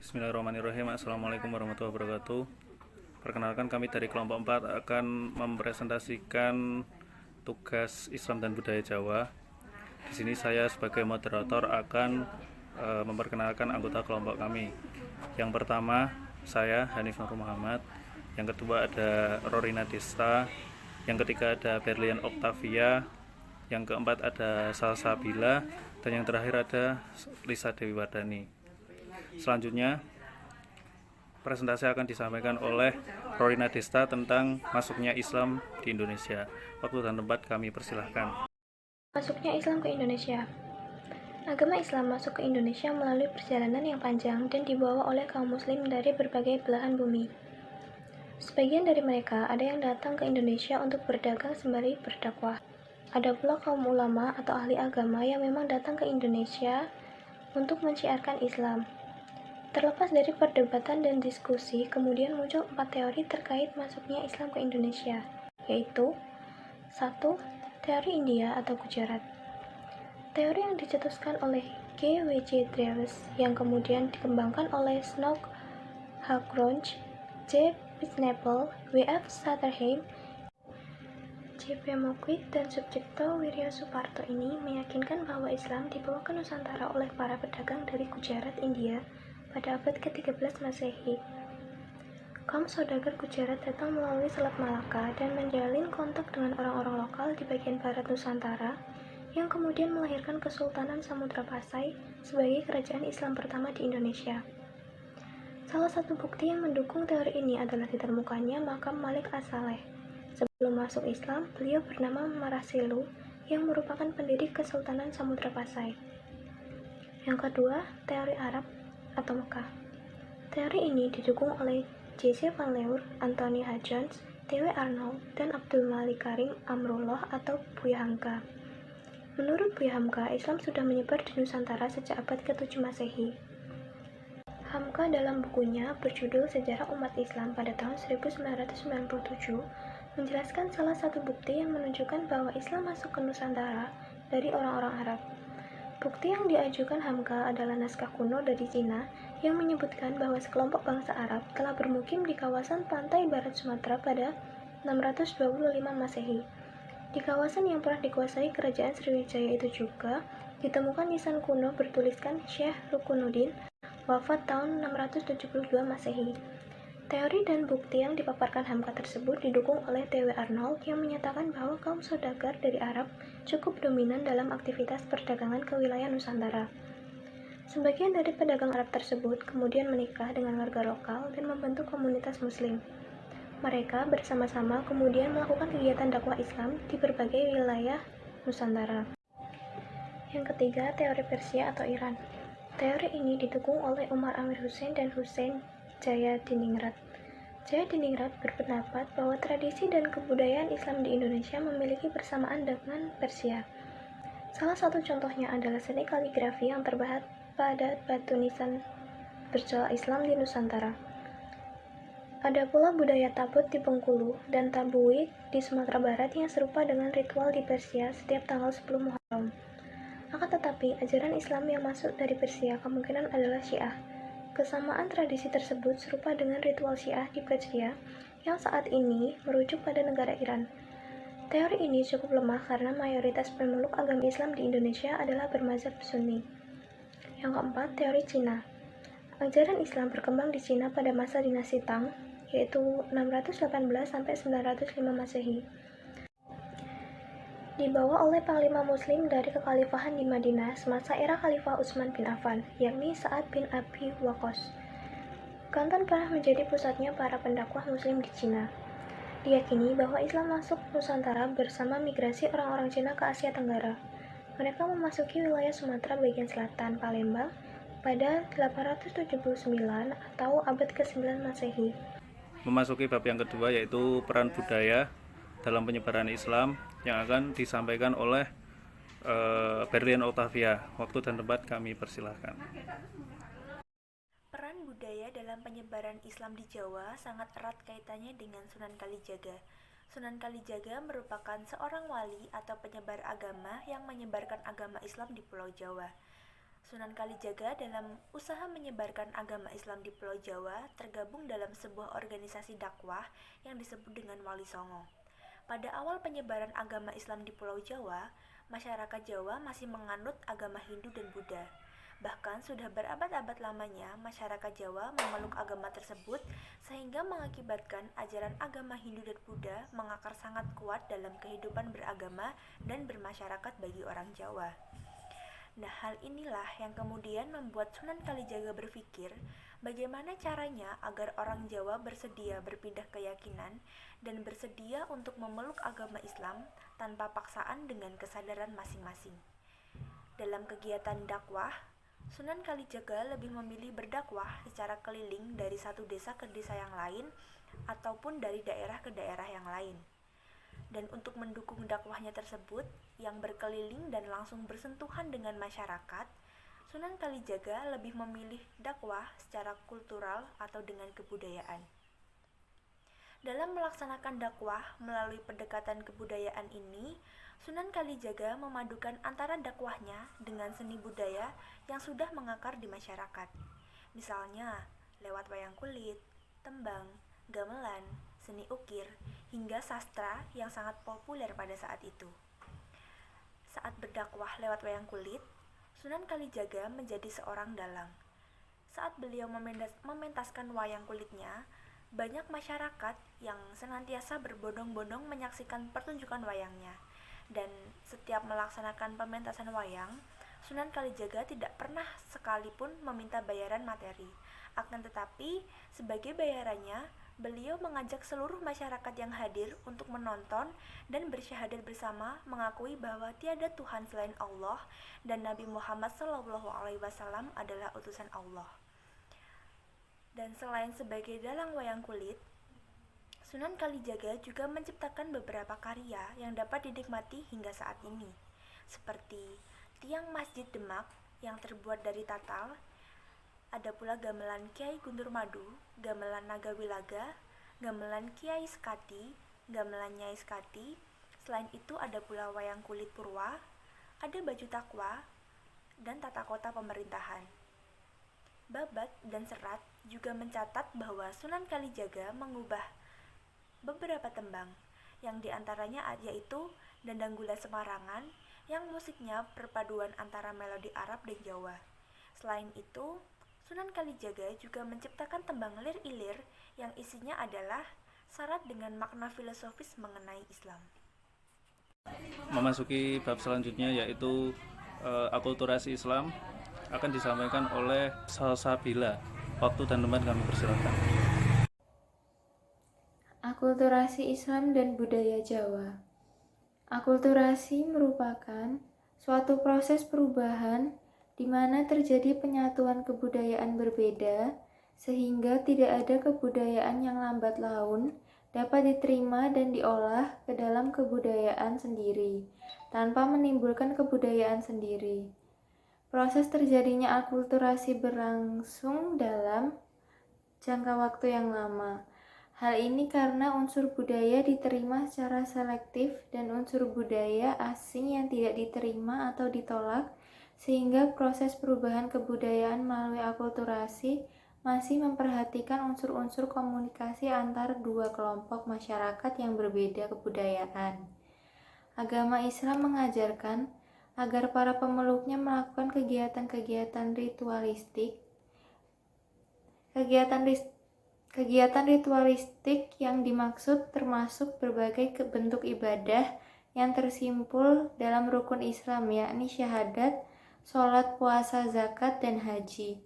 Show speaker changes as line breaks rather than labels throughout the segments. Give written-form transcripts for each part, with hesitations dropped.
Bismillahirrahmanirrahim. Assalamualaikum warahmatullahi wabarakatuh. Perkenalkan, kami dari kelompok 4 akan mempresentasikan tugas Islam dan Budaya Jawa. Di sini saya sebagai moderator akan memperkenalkan anggota kelompok kami. Yang pertama, saya Hanif Nur Muhammad. Yang kedua ada Rorina Desta. Yang ketiga ada Berlian Octavia. Yang keempat ada Salsabila. Dan yang terakhir ada Lisa Dewi Wardani. Selanjutnya, presentasi akan disampaikan oleh Rorina Desta tentang masuknya Islam di Indonesia. Waktu dan tempat kami persilahkan.
Masuknya Islam ke Indonesia. Agama Islam masuk ke Indonesia melalui perjalanan yang panjang dan dibawa oleh kaum muslim dari berbagai belahan bumi. Sebagian dari mereka ada yang datang ke Indonesia untuk berdagang sembari berdakwah. Ada pula kaum ulama atau ahli agama yang memang datang ke Indonesia untuk menciarkan Islam. Terlepas dari perdebatan dan diskusi, kemudian muncul 4 teori terkait masuknya Islam ke Indonesia, yaitu 1. Teori India atau Gujarat. Teori yang dicetuskan oleh G. W. J. Travis yang kemudian dikembangkan oleh Snook Hackronch, J. Pitznapel, W. F. Satterheim, J. P. Moquit, dan Subjekto Wirya Suparto ini meyakinkan bahwa Islam dibawa ke Nusantara oleh para pedagang dari Gujarat, India pada abad ke-13 Masehi. Kaum saudagar Gujarat datang melalui Selat Malaka dan menjalin kontak dengan orang-orang lokal di bagian barat Nusantara yang kemudian melahirkan Kesultanan Samudra Pasai sebagai kerajaan Islam pertama di Indonesia. Salah satu bukti yang mendukung teori ini adalah ditemukannya makam Malik As-Saleh. Sebelum masuk Islam, beliau bernama Maraselu yang merupakan pendiri Kesultanan Samudra Pasai. Yang kedua, teori Arab atau Mekah. Teori ini didukung oleh J.C. Van Leur, Anthony H. Jones, T.W. Arnold, dan Abdul Malik Karim Amrullah atau Buya Hamka. Menurut Buya Hamka, Islam sudah menyebar di Nusantara sejak abad ke-7 Masehi. Hamka dalam bukunya berjudul Sejarah Umat Islam pada tahun 1997 menjelaskan salah satu bukti yang menunjukkan bahwa Islam masuk ke Nusantara dari orang-orang Arab. Bukti yang diajukan Hamka adalah naskah kuno dari Cina yang menyebutkan bahwa sekelompok bangsa Arab telah bermukim di kawasan pantai barat Sumatera pada 625 Masehi. Di kawasan yang pernah dikuasai kerajaan Sriwijaya itu juga ditemukan nisan kuno bertuliskan Syekh Rukunuddin, wafat tahun 672 Masehi. Teori dan bukti yang dipaparkan Hamka tersebut didukung oleh T.W. Arnold yang menyatakan bahwa kaum saudagar dari Arab cukup dominan dalam aktivitas perdagangan ke wilayah Nusantara. Sebagian dari pedagang Arab tersebut kemudian menikah dengan warga lokal dan membentuk komunitas Muslim. Mereka bersama-sama kemudian melakukan kegiatan dakwah Islam di berbagai wilayah Nusantara. Yang ketiga, teori Persia atau Iran. Teori ini didukung oleh Umar Amir Hussein dan Hussein Jayadiningrat. Jayadiningrat berpendapat bahwa tradisi dan kebudayaan Islam di Indonesia memiliki persamaan dengan Persia. Salah satu contohnya adalah seni kaligrafi yang terbuat pada batu nisan bercorak Islam di Nusantara. Ada pula budaya tabut di Bengkulu dan tabuik di Sumatera Barat yang serupa dengan ritual di Persia setiap tanggal 10 Muharram. Akan tetapi, ajaran Islam yang masuk dari Persia kemungkinan adalah Syiah. Kesamaan tradisi tersebut serupa dengan ritual Syiah di Persia yang saat ini merujuk pada negara Iran. Teori ini cukup lemah karena mayoritas pemeluk agama Islam di Indonesia adalah bermazhab Sunni. Yang keempat, teori Cina. Ajaran Islam berkembang di Cina pada masa dinasti Tang, yaitu 618-905 Masehi. Dibawa oleh panglima muslim dari kekhalifahan di Madinah semasa era Khalifah Utsman bin Affan, yakni Sa'ad bin Abi Waqqas. Kanton pernah menjadi pusatnya para pendakwah muslim di Cina. Diyakini bahwa Islam masuk Nusantara bersama migrasi orang-orang Cina ke Asia Tenggara. Mereka memasuki wilayah Sumatera bagian selatan, Palembang, pada 879 atau abad ke-9 Masehi.
Memasuki bab yang kedua, yaitu peran budaya dalam penyebaran Islam, yang akan disampaikan oleh Berlian Octavia. Waktu dan tempat kami persilahkan.
Peran budaya dalam penyebaran Islam di Jawa sangat erat kaitannya dengan Sunan Kalijaga. Sunan Kalijaga merupakan seorang wali atau penyebar agama yang menyebarkan agama Islam di Pulau Jawa. Sunan Kalijaga dalam usaha menyebarkan agama Islam di Pulau Jawa tergabung dalam sebuah organisasi dakwah yang disebut dengan Wali Songo. Pada awal penyebaran agama Islam di Pulau Jawa, masyarakat Jawa masih menganut agama Hindu dan Buddha. Bahkan sudah berabad-abad lamanya masyarakat Jawa memeluk agama tersebut sehingga mengakibatkan ajaran agama Hindu dan Buddha mengakar sangat kuat dalam kehidupan beragama dan bermasyarakat bagi orang Jawa. Nah, hal inilah yang kemudian membuat Sunan Kalijaga berpikir bagaimana caranya agar orang Jawa bersedia berpindah keyakinan dan bersedia untuk memeluk agama Islam tanpa paksaan dengan kesadaran masing-masing. Dalam kegiatan dakwah, Sunan Kalijaga lebih memilih berdakwah secara keliling dari satu desa ke desa yang lain ataupun dari daerah ke daerah yang lain. Dan untuk mendukung dakwahnya tersebut yang berkeliling dan langsung bersentuhan dengan masyarakat, Sunan Kalijaga lebih memilih dakwah secara kultural atau dengan kebudayaan. Dalam melaksanakan dakwah melalui pendekatan kebudayaan ini, Sunan Kalijaga memadukan antara dakwahnya dengan seni budaya yang sudah mengakar di masyarakat. Misalnya, lewat wayang kulit, tembang, gamelan, seni ukir, hingga sastra yang sangat populer pada saat itu. Saat berdakwah lewat wayang kulit, Sunan Kalijaga menjadi seorang dalang. Saat beliau mementaskan wayang kulitnya, banyak masyarakat yang senantiasa berbondong-bondong menyaksikan pertunjukan wayangnya. Dan setiap melaksanakan pementasan wayang, Sunan Kalijaga tidak pernah sekalipun meminta bayaran materi. Akan tetapi, sebagai bayarannya, beliau mengajak seluruh masyarakat yang hadir untuk menonton dan bersyahadat bersama mengakui bahwa tiada Tuhan selain Allah dan Nabi Muhammad SAW adalah utusan Allah. Dan selain sebagai dalang wayang kulit, Sunan Kalijaga juga menciptakan beberapa karya yang dapat dinikmati hingga saat ini, seperti tiang Masjid Demak yang terbuat dari tatal, ada pula gamelan Kiai Guntur Madu, gamelan Naga Wilaga, gamelan Kiai Sekati, gamelan Nyai Sekati. Selain itu ada pula wayang kulit Purwa, ada baju takwa, dan tata kota pemerintahan. Babat dan Serat juga mencatat bahwa Sunan Kalijaga mengubah beberapa tembang, yang diantaranya yaitu Dendang Gula Semarangan, yang musiknya perpaduan antara melodi Arab dan Jawa. Selain itu, Sunan Kalijaga juga menciptakan tembang lir-ilir yang isinya adalah syarat dengan makna filosofis mengenai Islam.
Memasuki bab selanjutnya yaitu akulturasi Islam akan disampaikan oleh Salsabila. Waktu dan tempat kami persilakan.
Akulturasi Islam dan budaya Jawa. Akulturasi merupakan suatu proses perubahan di mana terjadi penyatuan kebudayaan berbeda sehingga tidak ada kebudayaan yang lambat laun dapat diterima dan diolah ke dalam kebudayaan sendiri tanpa menimbulkan kebudayaan sendiri. Proses terjadinya akulturasi berlangsung dalam jangka waktu yang lama. Hal ini karena unsur budaya diterima secara selektif dan unsur budaya asing yang tidak diterima atau ditolak, sehingga proses perubahan kebudayaan melalui akulturasi masih memperhatikan unsur-unsur komunikasi antar dua kelompok masyarakat yang berbeda kebudayaan. Agama Islam mengajarkan agar para pemeluknya melakukan kegiatan ritualistik. Kegiatan ritualistik yang dimaksud termasuk berbagai bentuk ibadah yang tersimpul dalam rukun Islam, yakni syahadat, sholat, puasa, zakat, dan haji.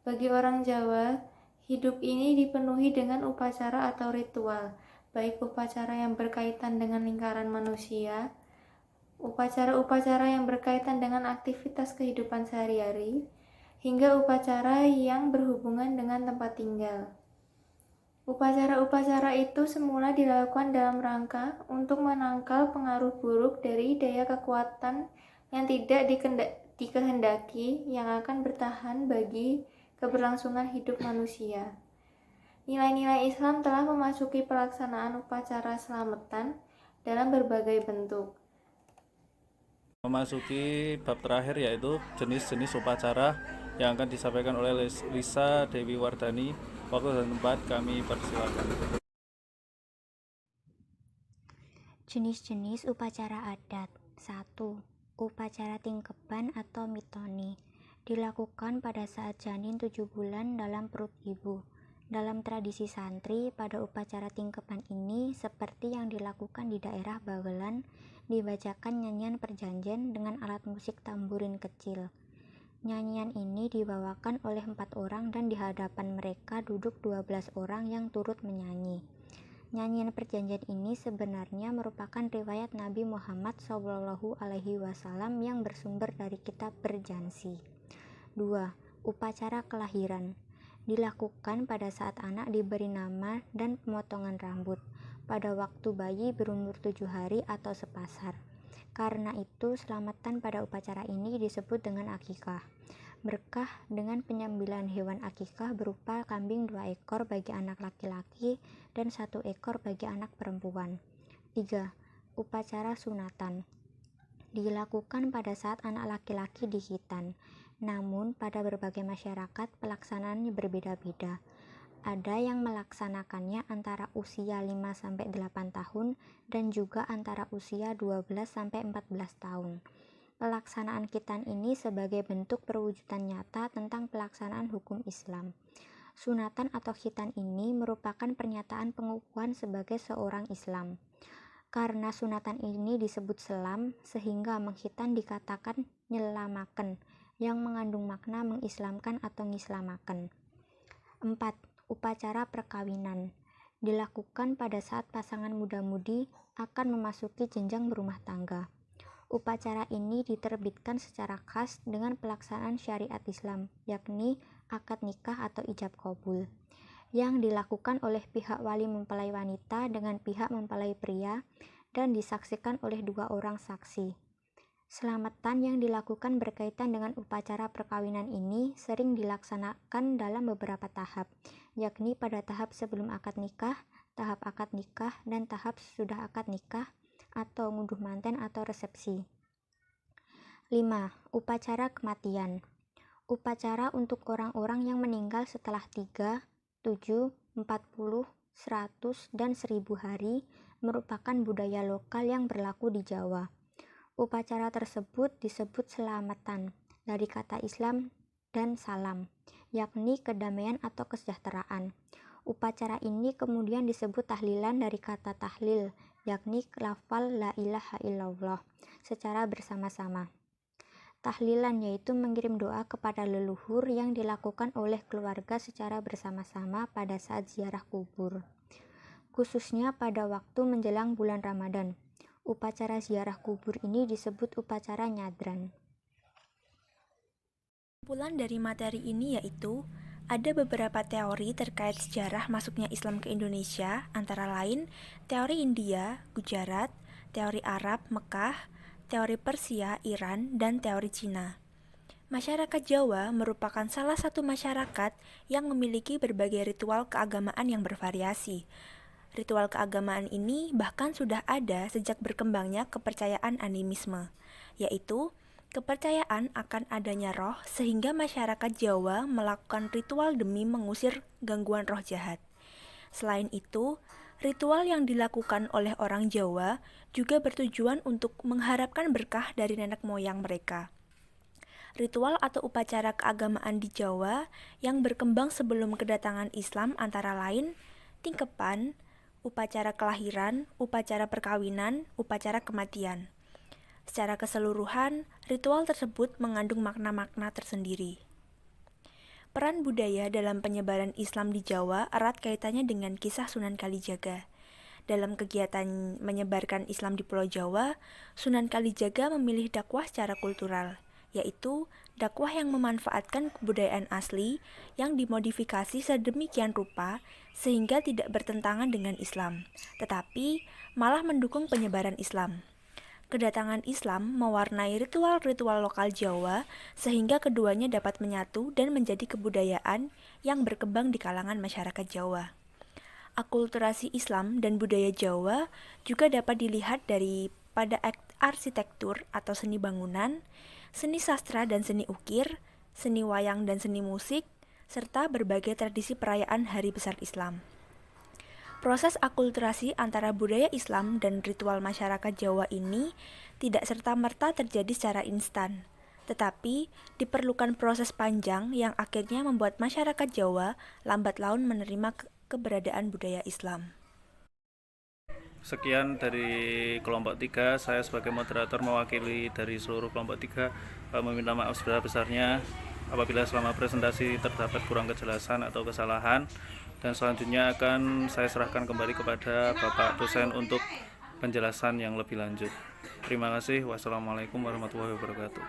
Bagi orang Jawa, hidup ini dipenuhi dengan upacara atau ritual, baik upacara yang berkaitan dengan lingkaran manusia, upacara-upacara yang berkaitan dengan aktivitas kehidupan sehari-hari, hingga upacara yang berhubungan dengan tempat tinggal. Upacara-upacara itu semula dilakukan dalam rangka untuk menangkal pengaruh buruk dari daya kekuatan yang tidak dikehendaki yang akan bertahan bagi keberlangsungan hidup manusia. Nilai-nilai Islam telah memasuki pelaksanaan upacara selamatan dalam berbagai bentuk.
Memasuki bab terakhir yaitu jenis-jenis upacara yang akan disampaikan oleh Lisa Dewi Wardani. Waktu dan tempat kami persilakan.
Jenis-jenis upacara adat. 1. Upacara tingkeban atau mitoni. Dilakukan pada saat janin 7 bulan dalam perut ibu. Dalam tradisi santri, pada upacara tingkeban ini, seperti yang dilakukan di daerah Bawelan, dibacakan nyanyian perjanjian dengan alat musik tamburin kecil. Nyanyian ini dibawakan oleh 4 orang dan di hadapan mereka duduk 12 orang yang turut menyanyi. Nyanyian perjanjian ini sebenarnya merupakan riwayat Nabi Muhammad SAW yang bersumber dari kitab Berjanji. 2. Upacara kelahiran. Dilakukan pada saat anak diberi nama dan pemotongan rambut, pada waktu bayi berumur 7 hari atau sepasar. Karena itu, selamatan pada upacara ini disebut dengan akikah. Berkah dengan penyembelihan hewan akikah berupa kambing 2 ekor bagi anak laki-laki dan 1 ekor bagi anak perempuan. 3. Upacara sunatan. Dilakukan pada saat anak laki-laki dihitan. Namun, pada berbagai masyarakat pelaksanaannya berbeda-beda. Ada yang melaksanakannya antara usia 5-8 tahun dan juga antara usia 12-14 tahun. Pelaksanaan khitan ini sebagai bentuk perwujudan nyata tentang pelaksanaan hukum Islam. Sunatan atau khitan ini merupakan pernyataan pengukuhan sebagai seorang Islam. Karena sunatan ini disebut selam, sehingga mengkhitan dikatakan nyelamaken, yang mengandung makna mengislamkan atau ngislamaken. 4. Upacara perkawinan. Dilakukan pada saat pasangan muda-mudi akan memasuki jenjang berumah tangga. Upacara ini diterbitkan secara khas dengan pelaksanaan syariat Islam, yakni akad nikah atau ijab qabul, yang dilakukan oleh pihak wali mempelai wanita dengan pihak mempelai pria dan disaksikan oleh 2 orang saksi. Selamatan yang dilakukan berkaitan dengan upacara perkawinan ini sering dilaksanakan dalam beberapa tahap, yakni pada tahap sebelum akad nikah, tahap akad nikah, dan tahap sesudah akad nikah atau ngunduh manten atau resepsi. 5. Upacara kematian. Upacara untuk orang-orang yang meninggal setelah 3, 7, 40, 100, dan 1000 hari merupakan budaya lokal yang berlaku di Jawa. Upacara tersebut disebut selamatan, dari kata Islam dan salam, yakni kedamaian atau kesejahteraan. Upacara ini kemudian disebut tahlilan dari kata tahlil, yakni lafal la ilaha illallah, secara bersama-sama. Tahlilan yaitu mengirim doa kepada leluhur yang dilakukan oleh keluarga secara bersama-sama pada saat ziarah kubur, khususnya pada waktu menjelang bulan Ramadan. Upacara ziarah kubur ini disebut upacara nyadran.
Kumpulan dari materi ini yaitu ada beberapa teori terkait sejarah masuknya Islam ke Indonesia, antara lain teori India, Gujarat, teori Arab, Mekah, teori Persia, Iran, dan teori Cina. Masyarakat Jawa merupakan salah satu masyarakat yang memiliki berbagai ritual keagamaan yang bervariasi. Ritual keagamaan ini bahkan sudah ada sejak berkembangnya kepercayaan animisme, yaitu kepercayaan akan adanya roh sehingga masyarakat Jawa melakukan ritual demi mengusir gangguan roh jahat. Selain itu, ritual yang dilakukan oleh orang Jawa juga bertujuan untuk mengharapkan berkah dari nenek moyang mereka. Ritual atau upacara keagamaan di Jawa yang berkembang sebelum kedatangan Islam antara lain tingkeban, upacara kelahiran, upacara perkawinan, upacara kematian. Secara keseluruhan, ritual tersebut mengandung makna-makna tersendiri. Peran budaya dalam penyebaran Islam di Jawa erat kaitannya dengan kisah Sunan Kalijaga. Dalam kegiatan menyebarkan Islam di Pulau Jawa, Sunan Kalijaga memilih dakwah secara kultural, yaitu dakwah yang memanfaatkan kebudayaan asli yang dimodifikasi sedemikian rupa sehingga tidak bertentangan dengan Islam, tetapi malah mendukung penyebaran Islam. Kedatangan Islam mewarnai ritual-ritual lokal Jawa sehingga keduanya dapat menyatu dan menjadi kebudayaan yang berkembang di kalangan masyarakat Jawa. Akulturasi Islam dan budaya Jawa juga dapat dilihat dari pada arsitektur atau seni bangunan, seni sastra dan seni ukir, seni wayang dan seni musik, serta berbagai tradisi perayaan hari besar Islam. Proses akulturasi antara budaya Islam dan ritual masyarakat Jawa ini tidak serta-merta terjadi secara instan, tetapi diperlukan proses panjang yang akhirnya membuat masyarakat Jawa lambat laun menerima keberadaan budaya Islam.
Sekian dari kelompok 3, saya sebagai moderator mewakili dari seluruh kelompok 3 meminta maaf sebesar-besarnya apabila selama presentasi terdapat kurang kejelasan atau kesalahan, dan selanjutnya akan saya serahkan kembali kepada Bapak dosen untuk penjelasan yang lebih lanjut. Terima kasih. Wassalamualaikum warahmatullahi wabarakatuh.